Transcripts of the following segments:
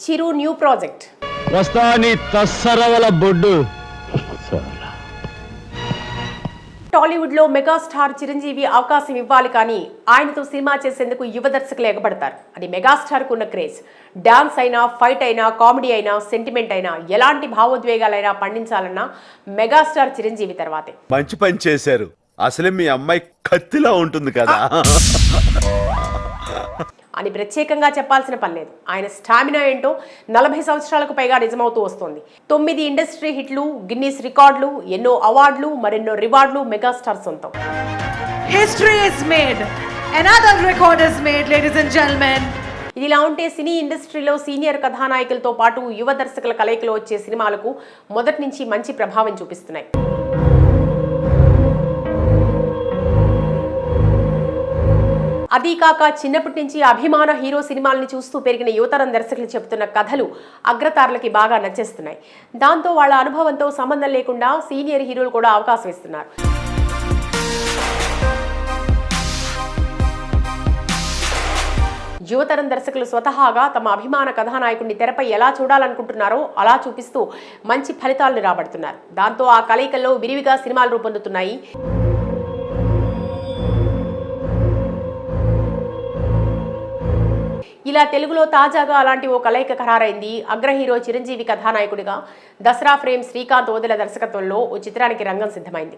చిరు new project వస్తాని తస్సరవల బొడ్డు. టాలీవుడ్ లో megastar Chiranjeevi అవకాశం ఇవ్వాలి కానీ ఆయనతో సినిమా చేసేందుకు యువ దర్శకులు ఎగబడతారు. అది మెగాస్టార్ కు ఉన్న క్రేజ్. డాన్స్ అయినా, ఫైట్ అయినా, కామెడీ అయినా, సెంటిమెంట్ అయినా, ఎలాంటి భావోద్వేగాలైనా పండించాలన్నా మెగాస్టార్ చిరంజీవి తర్వాతే. మంచి పని చేశారు. అసలే మీ అమ్మాయి కత్తిలా ఉంటుంది కదా అని ప్రత్యేకంగా చెప్పాల్సిన పని లేదు. ఆయన స్టామినా ఏంటో 40 సంవత్సరాలకు పైగా నిజమవుతూ వస్తోంది. 9 ఇండస్ట్రీ హిట్లు, గిన్నీస్ రికార్డులు, ఎన్నో అవార్డులు, మరెన్నో రివార్డులు మెగాస్టార్ సొంతం. History is made. Another record is made, ladies and gentlemen. ఇదిలా ఉంటే సినీ ఇండస్ట్రీలో సీనియర్ కథానాయకులతో పాటు యువ దర్శకుల కలయికలో వచ్చే సినిమాలకు మొదటి నుంచి మంచి ప్రభావం చూపిస్తున్నాయి. అదీకాక చిన్నప్పటి నుంచి అభిమాన హీరో సినిమాల్ని చూస్తూ పెరిగిన యువతరం దర్శకులు చెబుతున్న కథలు అగ్రతారులకి బాగా నచ్చేస్తున్నాయి. దాంతో వాళ్ళ అనుభవంతో సంబంధం లేకుండా సీనియర్ హీరోలు కూడా అవకాశం ఇస్తున్నారు. యువతరం దర్శకులు స్వతహాగా తమ అభిమాన కథానాయకుడిని తెరపై ఎలా చూడాలనుకుంటున్నారో అలా చూపిస్తూ మంచి ఫలితాలను రాబడుతున్నారు. దాంతో ఆ కలయికల్లో విరివిగా సినిమాలు రూపొందుతున్నాయి. ఇలా తెలుగులో తాజాగా అలాంటి ఓ కలయిక ఖరారైంది. అగ్ర హీరో చిరంజీవి కథానాయకుడిగా దసరా ఫ్రేమ్ శ్రీకాంత్ ఓదెల దర్శకత్వంలో ఓ చిత్రానికి రంగం సిద్ధమైంది.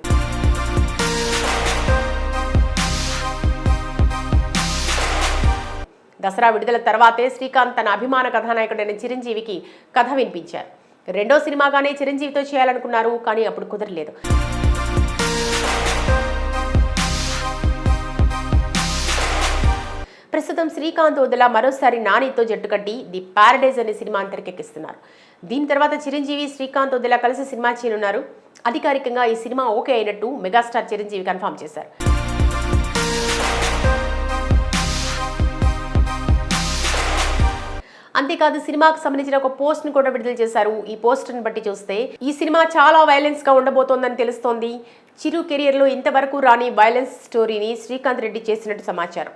దసరా విడుదల తర్వాతే శ్రీకాంత్ తన అభిమాన కథానాయకుడైన చిరంజీవికి కథ వినిపించారు. రెండో సినిమాగానే చిరంజీవితో చేయాలనుకున్నారు, కానీ అప్పుడు కుదరలేదు. ప్రస్తుతం శ్రీకాంత్ ఓదెల మరోసారి నానితో జట్టు కట్టి ది ప్యారడైజ్ అనే సినిమాను తెరకెక్కిస్తున్నారు. దీని తర్వాత చిరంజీవి, శ్రీకాంత్ ఓదెల కలిసి సినిమా చేయనున్నారు. అధికారికంగా ఈ సినిమా ఓకే అయినట్టు మెగాస్టార్ చిరంజీవి కన్ఫర్మ్ చేశారు. అంతేకాదు సినిమాకు సంబంధించిన ఒక పోస్ట్ ను కూడా విడుదల చేశారు. ఈ పోస్ట్ ని బట్టి చూస్తే ఈ సినిమా చాలా వైలెన్స్ గా ఉండబోతోందని తెలుస్తోంది. చిరు కెరియర్ లో ఇంతవరకు రాని వైలెన్స్ స్టోరీని శ్రీకాంత్ రెడ్డి చేసినట్టు సమాచారం.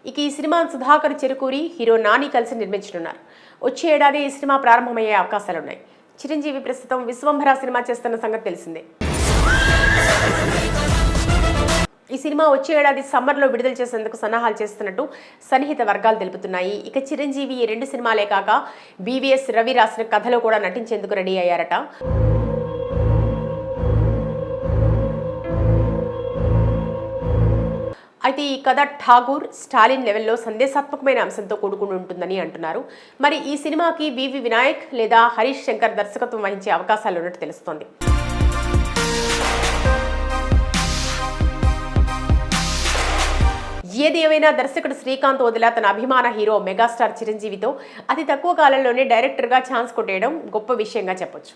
ఇక ఈ సినిమాను సుధాకర్ చెరుకూరి, హీరో నాని కలిసి నిర్మించనున్నారు. వచ్చే ఏడాది ఈ సినిమా ప్రారంభమయ్యే అవకాశాలున్నాయి. చిరంజీవి ప్రస్తుతం విశ్వంభర సినిమా చేస్తున్న సంగతి తెలిసిందే. ఈ సినిమా వచ్చే ఏడాది సమ్మర్లో విడుదల చేసేందుకు సన్నాహాలు చేస్తున్నట్టు సన్నిహిత వర్గాలు తెలుపుతున్నాయి. ఇక చిరంజీవి ఈ 2 సినిమాలే కాక బీవీఎస్ రవి రాసిన కథలో కూడా నటించేందుకు రెడీ అయ్యారట. అయితే ఈ కథ ఠాగూర్, స్టాలిన్ లెవెల్లో సందేశాత్మకమైన అంశంతో కూడుకుని ఉంటుందని అంటున్నారు. మరి ఈ సినిమాకి వివి వినాయక్ లేదా హరీష్ శంకర్ దర్శకత్వం వహించే అవకాశాలు ఉన్నట్టు తెలుస్తోంది. ఏది ఏమైనా దర్శకుడు శ్రీకాంత్ ఓదెల తన అభిమాన హీరో మెగాస్టార్ చిరంజీవితో అతి తక్కువ కాలంలోనే డైరెక్టర్గా ఛాన్స్ కొట్టేయడం గొప్ప విషయంగా చెప్పొచ్చు.